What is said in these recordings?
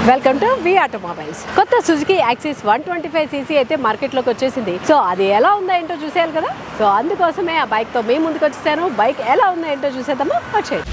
Welcome to V automobiles. కొత్త Suzuki Access 125cc అయితే మార్కెట్లోకి వచ్చేసింది. సో అది ఎలా ఉందో ఏంటో చూసేయాలి కదా. సో అందుకోసమే ఆ బైక్తో మేము ముందుకు వచ్చేసాను. బైక్ ఎలా ఉందో ఏంటో చూసేద్దాము, వచ్చేది.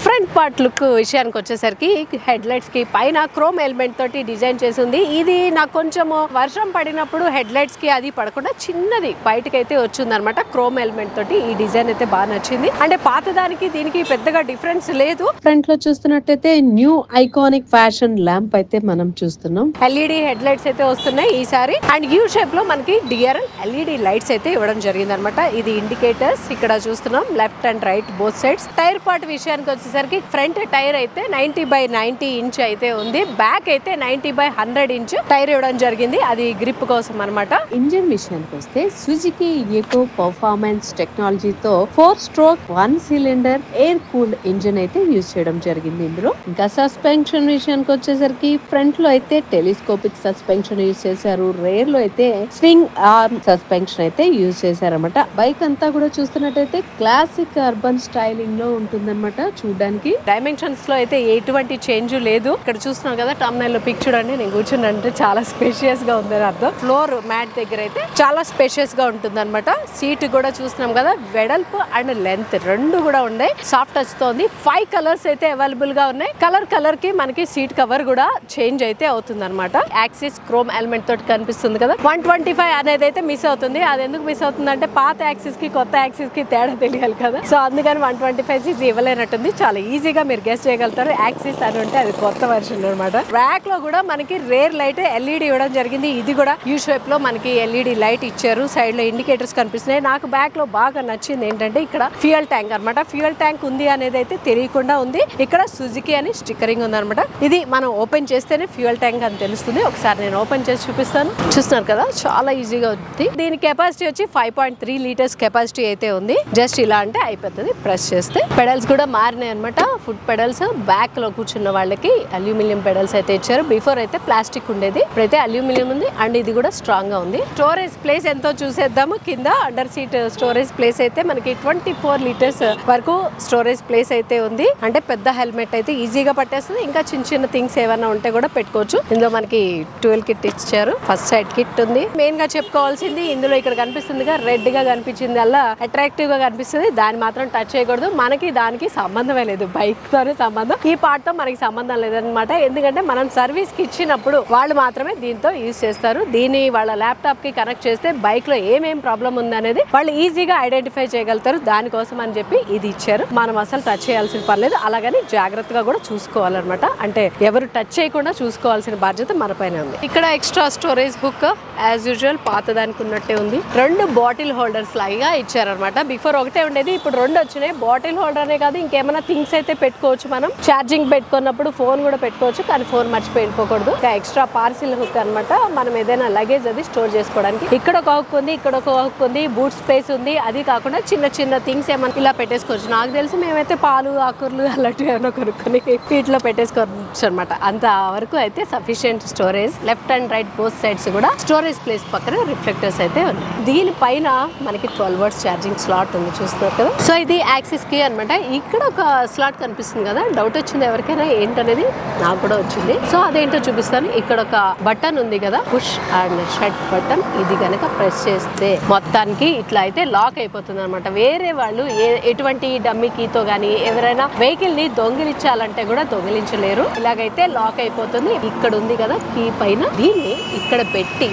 ఫ్రంట్ పార్ట్ లుక్ విషయానికి వచ్చేసరికి హెడ్ లైట్స్ కి పైన క్రోమ్ ఎలిమెంట్ తోటి డిజైన్ చేసింది. ఇది నాకు కొంచెం వర్షం పడినప్పుడు హెడ్ లైట్స్ కి అది పడకుండా చిన్నది బయటకి అయితే వచ్చింది అనమాట. క్రోమ్ ఎలిమెంట్ తోటి ఈ డిజైన్ అయితే బాగా నచ్చింది. అంటే పాత దానికి దీనికి పెద్దగా డిఫరెన్స్ లేదు. ఫ్రంట్ లో చూస్తున్నట్టయితే న్యూ ఐకానిక్ ఫ్యాషన్ ల్యాంప్ అయితే మనం చూస్తున్నాం. ఎల్ఈడి హెడ్ లైట్స్ అయితే వస్తున్నాయి ఈసారి. అండ్ యూ షేప్ లో మనకి డిఆర్ఎల్ ఎల్ఈడి లైట్స్ అయితే ఇవ్వడం జరిగింది అనమాట. ఇది ఇండికేటర్స్ ఇక్కడ చూస్తున్నాం, left and right both sides. Tyre part విషయానికి వచ్చేసరికి ఫ్రంట్ టైర్ అయితే 90/90 ఇంచ్ అయితే ఉంది. బ్యాక్ అయితే 90/100 ఇంచ్ టైర్ ఇవ్వడం జరిగింది. అది గ్రిప్ కోసం అనమాట. ఇంజిన్ విషయానికి వస్తే సుజుకి ఎకో పర్ఫార్మెన్స్ టెక్నాలజీతో 4 stroke 1 cylinder air cooled engine అయితే యూజ్ చేయడం జరిగింది ఇందులో. ఇంకా సస్పెన్షన్ విషయానికి వచ్చేసరికి ఫ్రంట్ లో అయితే టెలిస్కోపిక్ సస్పెన్షన్ యూజ్ చేశారు. రేర్ లో అయితే స్వింగ్ ఆర్మ్ సస్పెన్షన్ అయితే యూజ్ చేశారన్నమాట. బైక్ అంతా కూడా చూస్తున్నట్టయితే క్లాసిక్ అర్బన్ స్టైలింగ్ లో ఉంటుందన్నమాట. చూడడానికి డైమెన్షన్స్ లో అయితే ఎటువంటి చేంజ్ లేదు. ఇక్కడ చూస్తున్నాం కదా టర్మినల్ లో పిక్ చూడండి. నేను కూర్చుంటే చాలా స్పేషియస్ గా ఉంది అర్థం. ఫ్లోర్ మ్యాట్ దగ్గర అయితే చాలా స్పేషియస్ గా ఉంటుంది అనమాట. సీట్ కూడా చూస్తున్నాం కదా, వెడల్పు అండ్ లెంత్ రెండు కూడా ఉన్నాయి. సాఫ్ట్ టచ్ తో ఉంది. 5 కలర్స్ అయితే అవైలబుల్ గా ఉన్నాయి. కలర్ కి మనకి సీట్ కవర్ కూడా చేంజ్ అయితే అవుతుంది అనమాట. యాక్సిస్ క్రోమ్ ఎలిమెంట్ తోటి కనిపిస్తుంది కదా. 125 అనేది అయితే మిస్ అవుతుంది. అది ఎందుకు మిస్ అవుతుంది అంటే పాత యాక్సిస్ కి కొత్త యాక్సిస్ కి తేడా తెలియాలి కదా. సో అందుకని 125cc ఇవ్వలేనట్టుంది. చాలా ఈజీగా మీరు గెస్ చేయగలుగుతారు. యాక్సిస్ అని ఉంటే అది కొత్త వర్షన్ అనమాట. ర్యాక్ లో కూడా మనకి రేర్ లైట్ ఎల్ఈడి ఇవ్వడం జరిగింది. ఇది కూడా యూ షేప్ లో మనకి ఎల్ఈడి లైట్ ఇచ్చారు. సైడ్ లో ఇండికేటర్స్ కనిపిస్తున్నాయి. నాకు బ్యాక్ లో బాగా నచ్చింది ఏంటంటే ఇక్కడ ఫ్యూయల్ ట్యాంక్ అనమాట. ఫ్యూయల్ ట్యాంక్ ఉంది అనేది అయితే తెలియకుండా ఉంది. ఇక్కడ సుజుకి అని స్టిక్కరింగ్ ఉంది అనమాట. ఇది మనం ఓపెన్ చేస్తేనే ఫ్యూయల్ ట్యాంక్ అని తెలుస్తుంది. ఒకసారి నేను ఓపెన్ చేసి చూపిస్తాను. చూస్తున్నారు కదా, చాలా ఈజీగా ఉంది. దీని కెపాసిటీ వచ్చి 5.3 లీటర్స్ కెపాసిటీ అయితే ఉంది. జస్ట్ ఇలా అంటే అయిపోతుంది. ప్రెస్ చేస్తే పెడల్స్ కూడా మారినాయి అనమాట. ఫుట్ పెడల్స్ బ్యాక్ లో కూర్చున్న వాళ్ళకి అల్యూమినియం పెడల్స్ అయితే ఇచ్చారు. బిఫోర్ అయితే ప్లాస్టిక్ ఉండేది, ఇప్పుడైతే అల్యూమినియం ఉంది. అండ్ ఇది కూడా స్ట్రాంగ్ గా ఉంది. స్టోరేజ్ ప్లేస్ ఎంతో చూసేద్దాము. కింద అండర్ సీట్ స్టోరేజ్ ప్లేస్ అయితే మనకి 24 లీటర్స్ వరకు స్టోరేజ్ ప్లేస్ అయితే ఉంది. అంటే పెద్ద హెల్మెట్ అయితే ఈజీగా పట్టేస్తుంది. ఇంకా చిన్న థింగ్స్ ఏమైనా ఉంటే కూడా పెట్టుకోవచ్చు. ఇందులో మనకి 12 కిట్ ఇచ్చారు. ఫస్ట్ సైడ్ కిట్ ఉంది. మెయిన్ గా చెప్పుకోవాల్సింది ఇందులో ఇక్కడ కనిపిస్తుందిగా, రెడ్ గా కనిపించింది అలా అట్రాక్టివ్ గా కనిపిస్తుంది. దాన్ని మాత్రం టచ్ చేయకూడదు. మనకి దానికి సంబంధమే లేదు. బైక్ తోనే సంబంధం. ఈ పార్ట్ తో మనకి సంబంధం లేదనమాట. ఎందుకంటే మనం సర్వీస్ కి ఇచ్చినప్పుడు వాళ్ళు మాత్రమే దీంతో యూజ్ చేస్తారు. దీన్ని వాళ్ళ ల్యాప్టాప్ కి కనెక్ట్ చేస్తే బైక్ లో ఏమేం ప్రాబ్లం ఉంది అనేది వాళ్ళు ఈజీగా ఐడెంటిఫై చేయగలుగుతారు. దానికోసం అని చెప్పి ఇది ఇచ్చారు. మనం అసలు టచ్ చేయాల్సిన పర్లేదు. అలాగని జాగ్రత్తగా కూడా చూసుకోవాలన్నమాట. అంటే ఎవరు టచ్ చేయకుండా చూసుకోవాల్సిన బాధ్యత మన పైన ఉంది. ఇక్కడ extra storage book as usual పాత దానికి ఉన్నట్టే ఉంది. 2 బాటిల్ హోల్డర్స్ లాగా ఇచ్చారనమాట. బిఫోర్ ఒకటే ఉండేది, ఇప్పుడు 2 వచ్చినాయి. బాటిల్ హోల్డర్ అనే కాదు, ఇంకేమైనా థింగ్స్ అయితే పెట్టుకోవచ్చు. మనం ఛార్జింగ్ పెట్టుకున్నప్పుడు ఫోన్ కూడా పెట్టుకోవచ్చు. కానీ ఫోన్ మర్చిపోయిపోకూడదు. ఎక్స్ట్రా పార్సిల్ హుక్ అనమాట. మనం ఏదైనా లగేజ్ అది స్టోర్ చేసుకోవడానికి. ఇక్కడ ఒక హుక్ ఉంది, ఇక్కడ ఒక హుక్ ఉంది. బూట్ స్పేస్ ఉంది. అది కాకుండా చిన్న థింగ్స్ ఏమైనా ఇలా పెట్టేసుకోవచ్చు. నాకు తెలిసి మేమైతే పాలు ఆకుర్లు అలాంటివి ఏమైనా కొనుక్కొని వీటిలో పెట్టేసుకోవచ్చు అనమాట. అంత వరకు అయితే sufficient storage. Left and right both sides కూడా స్టోరేజ్ ప్లేస్ పక్కన రిఫ్లెక్టర్స్ అయితే ఉన్నాయి. దీనిపైన మనకి 12 వాట్స్ ఛార్జింగ్ స్లాట్ ఉంది, చూస్తున్నారు కదా. సో ఇది యాక్సిస్ కి అనమాట. ఇక్కడ ఒక స్లాట్ కనిపిస్తుంది కదా. డౌట్ వచ్చింది ఎవరికైనా ఏంటనేది, నాకు కూడా వచ్చింది. సో అదేంటో చూపిస్తాను. ఇక్కడ ఒక బటన్ ఉంది కదా, పుష్ అండ్ షట్ బటన్. ఇది కనుక ప్రెస్ చేస్తే మొత్తానికి ఇట్లా అయితే లాక్ అయిపోతుంది అనమాట. వేరే వాళ్ళు ఎటువంటి డమ్మీ కీతో గానీ ఎవరైనా వెహికల్ ని దొంగిలించాలంటే కూడా దొంగిలించలేరు. ఇలాగైతే లాక్ అయిపోతుంది. ఇక్కడ ఉంది కదా కీ పైన, దీన్ని ఇక్కడ పెట్టి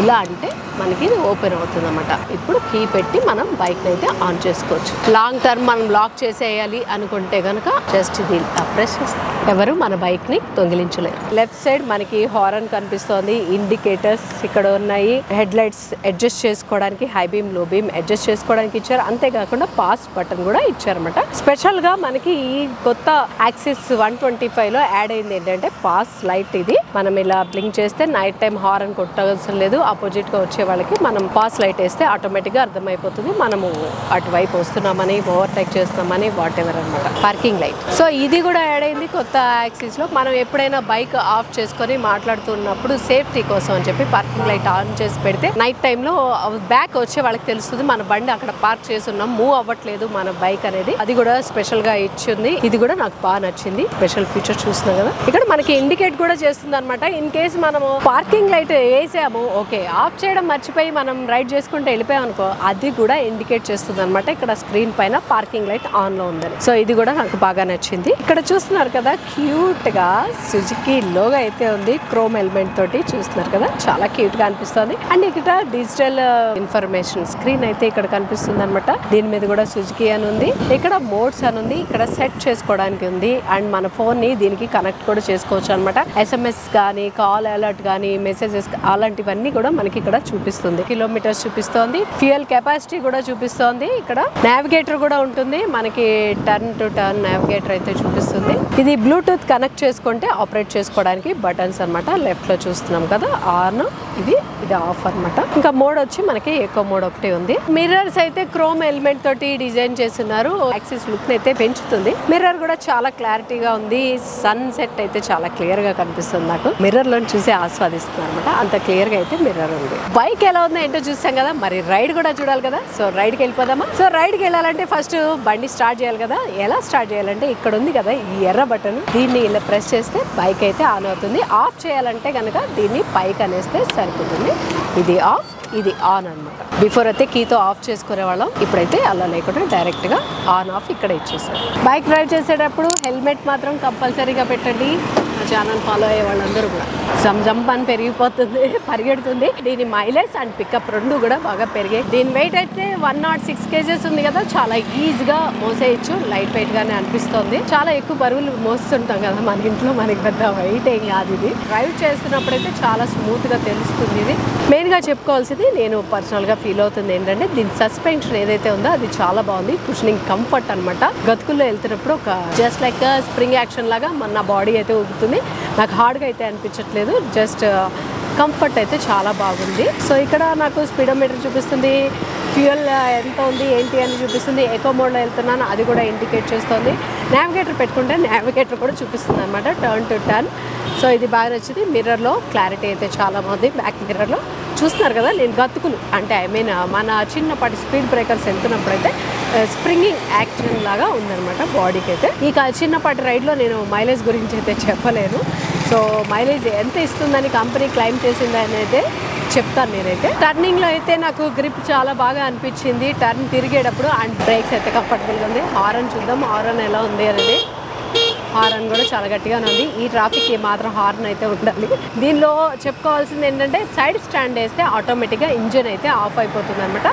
ఇలా అంటే మనకి ఇది ఓపెన్ అవుతుంది అన్నమాట. ఇప్పుడు కీ పెట్టి మనం బైక్ అయితే ఆన్ చేసుకోవచ్చు. లాంగ్ టర్మ్ మనం లాక్ చేసేయాలి అనుకుంటే కనుక జస్ట్ ఇది ప్రెస్ చేస్తాం. ఎవరు మన బైక్ ని దొంగిలించలేరు. లెఫ్ట్ సైడ్ మనకి హారన్ కనిపిస్తోంది. ఇండికేటర్స్ ఇక్కడ ఉన్నాయి. హెడ్ లైట్స్ అడ్జస్ట్ చేసుకోవడానికి, హై బీమ్ లో బీమ్ అడ్జస్ట్ చేసుకోవడానికి ఇచ్చారు. అంతేకాకుండా పాస్ బటన్ కూడా ఇచ్చారన్నమాట. స్పెషల్ గా మనకి ఈ కొత్త యాక్సిస్ 125 లో యాడ్ అయింది ఏంటంటే పాస్ లైట్. ఇది మనం ఇలా బ్లింక్ చేస్తే నైట్ టైం హారన్ కొట్టవలసిన లేదు. ఆపోజిట్ గా వచ్చే వాళ్ళకి మనం పాస్ లైట్ వేస్తే ఆటోమేటిక్ గా అర్థమైపోతుంది మనము అటువైపు వస్తున్నామని, ఓవర్టేక్ చేస్తున్నామని, వాట్ ఎవర్ అనమాట. Parking light. సో ఇది కూడా యాడ్ అయింది కొత్త యాక్సిస్ లో. మనం ఎప్పుడైనా బైక్ ఆఫ్ చేసుకొని మాట్లాడుతున్నప్పుడు సేఫ్టీ కోసం అని చెప్పి పార్కింగ్ లైట్ ఆన్ చేసి పెడితే నైట్ టైంలో బ్యాక్ వచ్చే వాళ్ళకి తెలుస్తుంది మన బండి అక్కడ పార్క్ చేసి ఉన్నాం, మూవ్ అవ్వట్లేదు మన బైక్ అనేది. అది కూడా స్పెషల్ గా ఇచ్చింది. ఇది కూడా నాకు బాగా నచ్చింది. స్పెషల్ ఫీచర్ చూస్తున్నాం కదా. ఇక్కడ మనకి ఇండికేట్ కూడా చేస్తుంది అనమాట. ఇన్ కేసు మనము పార్కింగ్ లైట్ వేసాము, ఓకే, ఆఫ్ చేయడం మర్చిపోయి మనం రైడ్ చేసుకుంటే వెళ్ళిపోయాం అనుకో, అది కూడా ఇండికేట్ చేస్తుంది అనమాట. ఇక్కడ స్క్రీన్ పైన పార్కింగ్ లైట్ ఆన్ లో ఉందని. సో ఇది కూడా నాకు బాగా నచ్చింది. ఇక్కడ చూస్తున్నారు కదా, క్యూట్ గా సుజుకి లోగో అయితే ఉంది. క్రోమ్ ఎలిమెంట్ తోటి చూస్తున్నారు కదా, చాలా క్యూట్ గా అనిపిస్తుంది. అండ్ ఇక్కడ డిజిటల్ ఇన్ఫర్మేషన్ స్క్రీన్ అయితే ఇక్కడ కనిపిస్తుంది అనమాట. దీని మీద కూడా సుజుకి అని ఉంది. ఇక్కడ మోడ్స్ అని ఉంది. ఇక్కడ సెట్ చేసుకోవడానికి ఉంది. అండ్ మన ఫోన్ ని దీనికి కనెక్ట్ కూడా చేసుకోవచ్చు అనమాట. SMS గానీ, కాల్ అలర్ట్ గానీ, మెసేజెస్ అలాంటివన్నీ కూడా మనకి ఇక్కడ చూపిస్తుంది. కిలోమీటర్స్ చూపిస్తోంది. ఫ్యూయల్ కెపాసిటీ కూడా చూపిస్తోంది. ఇక్కడ నావిగేటర్ కూడా ఉంటుంది. మనకి టర్న్ టు టర్న్ నావిగేటర్ అయితే చూపిస్తుంది. ఇది బ్లూటూత్ కనెక్ట్ చేసుకుంటే ఆపరేట్ చేసుకోవడానికి బటన్స్ అనమాట. లెఫ్ట్ లో చూస్తున్నాం కదా, ఆన్, ఇది ఆఫ్ అనమాట. ఇంకా మోడ్ వచ్చి మనకి ఎకో మోడ్ ఒకటి ఉంది. మిర్రర్స్ అయితే క్రోమ్ ఎలిమెంట్ తోటి డిజైన్ చేస్తున్నారు. యాక్సిస్ లుక్ అయితే పెంచుతుంది. మిర్రర్ కూడా చాలా క్లారిటీగా ఉంది. సన్ సెట్ అయితే చాలా క్లియర్ గా కనిపిస్తుంది. నాకు మిర్రర్ లో చూసి ఆస్వాదిస్తుంది అనమాట. అంత క్లియర్ గా అయితే మిర్రర్ ఉంది. బైక్ ఎలా ఉందో ఏంటో చూసాం కదా, మరి రైడ్ కూడా చూడాలి కదా. సో రైడ్ కి వెళ్ళిపోదామా? సో రైడ్ కి వెళ్ళాలంటే ఫస్ట్ బండి స్టార్ట్ చేయాలి కదా. ఎలా స్టార్ట్ చేయాలంటే ఇక్కడ ఉంది కదా ఈ ఎర్ర బటన్, దీన్ని ఇలా ప్రెస్ చేస్తే బైక్ అయితే ఆన్ అవుతుంది. ఆఫ్ చేయాలంటే కనుక దీన్ని పైకి అనేస్తే సరిపోతుంది. ఇది ఆఫ్, ఇది ఆన్ అనమాట. బిఫోర్ అయితే కీతో ఆఫ్ చేసుకునే వాళ్ళం, ఇప్పుడైతే అలా లేకుండా డైరెక్ట్ గా ఆన్ ఆఫ్ ఇక్కడ ఇచ్చేసారు. బైక్ డ్రైవ్ చేసేటప్పుడు హెల్మెట్ మాత్రం కంపల్సరీగా పెట్టండి. ఆ ఛానల్ ఫాలో అయ్యే వాళ్ళందరూ కూడా జంప్ అని పెరిగిపోతుంది, పరిగెడుతుంది. దీని మైలేజ్ అండ్ పికప్ రెండు కూడా బాగా పెరిగాయి. దీని వెయిట్ అయితే 106 kgs ఉంది కదా, చాలా ఈజీగా మోసేయచ్చు. లైట్ వెయిట్ గానే అనిపిస్తుంది. చాలా ఎక్కువ బరువులు మోస్తుంటాం కదా మన ఇంట్లో, మనకి పెద్ద వెయిట్ ఏం కాదు. ఇది డ్రైవ్ చేస్తున్నప్పుడు అయితే చాలా స్మూత్ గా తెలుస్తుంది. ఇది మెయిన్ గా చెప్పుకోవాల్సింది, నేను పర్సనల్ గా ఫీల్ అవుతుంది ఏంటంటే దీని సస్పెన్షన్ ఏదైతే ఉందో అది చాలా బాగుంది. కుషనింగ్ కంఫర్ట్ అనమాట. గతుకుల్లో వెళ్తున్నప్పుడు ఒక జస్ట్ లైక్ స్ప్రింగ్ యాక్షన్ లాగా మన బాడీ అయితే ఊగుతుంది. నాకు హార్డ్గా అయితే అనిపించట్లేదు, జస్ట్ కంఫర్ట్ అయితే చాలా బాగుంది. సో ఇక్కడ నాకు స్పీడోమీటర్ చూపిస్తుంది, ఫ్యూయల్ ఎంత ఉంది ఏంటి అని చూపిస్తుంది. ఎకో మోడ్లో వెళ్తున్నాను, అది కూడా ఇండికేట్ చేస్తుంది. నావిగేటర్ పెట్టుకుంటే నావిగేటర్ కూడా చూపిస్తుంది అనమాట, టర్న్ టు టర్న్. సో ఇది బాగా నచ్చింది. మిర్రర్లో క్లారిటీ అయితే చాలా బాగుంది. బ్యాక్ మిర్రర్లో చూస్తున్నారు కదా, నేను గతుకులు అంటే మన చిన్నపాటి స్పీడ్ బ్రేకర్స్ వెళ్తున్నప్పుడు అయితే స్ప్రింగింగ్ యాక్షన్ లాగా ఉందన్నమాట బాడీకి అయితే. ఇక చిన్నపాటి రైడ్లో నేను మైలేజ్ గురించి అయితే చెప్పలేను. సో మైలేజ్ ఎంత ఇస్తుందని కంపెనీ క్లైమ్ చేసింది అనేది చెప్తాను నేనైతే. టర్నింగ్లో అయితే నాకు గ్రిప్ చాలా బాగా అనిపించింది టర్న్ తిరిగేటప్పుడు. అండ్ బ్రేక్స్ అయితే కంఫర్టబుల్గా ఉంది. హారన్ చూద్దాం, హారన్ ఎలా ఉంది అనేది. హార్న్ కూడా చాలా గట్టిగానే ఉంది. ఈ ట్రాఫిక్కి మాత్రం హార్న్ అయితే ఉండాలి. దీనిలో చెప్పుకోవాల్సింది ఏంటంటే సైడ్ స్టాండ్ వేస్తే ఆటోమేటిక్గా ఇంజిన్ అయితే ఆఫ్ అయిపోతుంది అనమాట.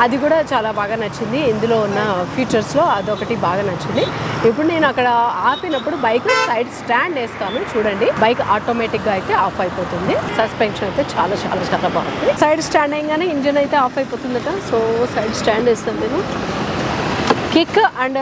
అది కూడా చాలా బాగా నచ్చింది. ఇందులో ఉన్న ఫీచర్స్లో అదొకటి బాగా నచ్చింది. ఇప్పుడు నేను అక్కడ ఆపినప్పుడు బైక్ సైడ్ స్టాండ్ వేస్తాను చూడండి, బైక్ ఆటోమేటిక్గా అయితే ఆఫ్ అయిపోతుంది. సస్పెన్షన్ అయితే చాలా చాలా చాలా బాగుంది. సైడ్ స్టాండ్ అయ్యగానే ఇంజిన్ అయితే ఆఫ్ అయిపోతుందట. సో సైడ్ స్టాండ్ వేస్తాను నేను. కిక్ అండ్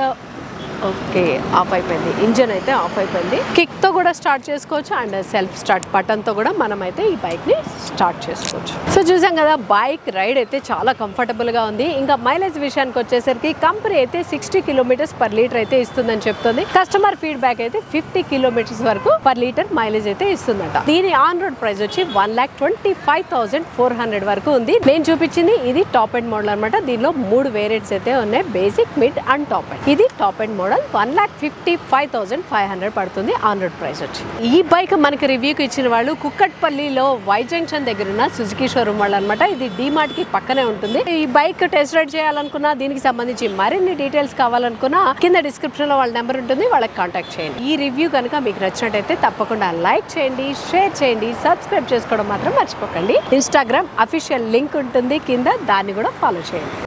ఓకే, ఆఫ్ అయిపోయింది. ఇంజన్ అయితే ఆఫ్ అయిపోయింది. కిక్తో కూడా స్టార్ట్ చేసుకోవచ్చు అండ్ సెల్ఫ్ స్టార్ట్ బటన్తో కూడా మనం అయితే ఈ బైక్ని స్టార్ట్ చేసుకోవచ్చు. సో చూసాం కదా, బైక్ రైడ్ అయితే చాలా కంఫర్టబుల్గా ఉంది. ఇంకా మైలేజ్ విషయానికి వచ్చేసరికి కంపెనీ అయితే 60 km/లీటర్ అయితే ఇస్తుందని చెప్తుంది. కస్టమర్ ఫీడ్బ్యాక్ అయితే 50 km వరకు పర్ లీటర్ మైలేజ్ అయితే ఇస్తుందట. దీని ఆన్ రోడ్ ప్రైస్ వచ్చి 1,25,400 వరకు ఉంది. నేను చూపించింది ఇది టాప్ అండ్ మోడల్ అనమాట. దీనిలో 3 వేరియంట్స్ అయితే ఉన్నాయి, basic, mid and top and. ఇది టాప్ అండ్ మోడల్ 1,55,500 పడుతుంది ఆన్ రోడ్ ప్రైస్ వచ్చి. ఈ బైక్ మనకి రివ్యూకి ఇచ్చిన వాళ్ళు కుక్కట్పల్లిలో వై జంక్షన్ దగ్గర ఉన్న సుజుకి షోరూమ్ వాళ్ళు అనమాట. ఇది డీమార్ట్ కి పక్కనే ఉంటుంది. ఈ బైక్ టెస్ట్ రైడ్ చేయాలనుకున్నా, దీనికి సంబంధించి మరిన్ని డీటెయిల్స్ కావాలనుకున్నా కింద డిస్క్రిప్షన్ లో వాళ్ళ నెంబర్ ఉంటుంది, వాళ్ళకి కాంటాక్ట్ చేయండి. ఈ రివ్యూ కనుక మీకు నచ్చినట్టయితే తప్పకుండా లైక్ చేయండి, షేర్ చేయండి, సబ్స్క్రైబ్ చేసుకోవడం మాత్రం మర్చిపోకండి. ఇన్స్టాగ్రామ్ అఫీషియల్ లింక్ ఉంటుంది కింద, దాన్ని కూడా ఫాలో చేయండి.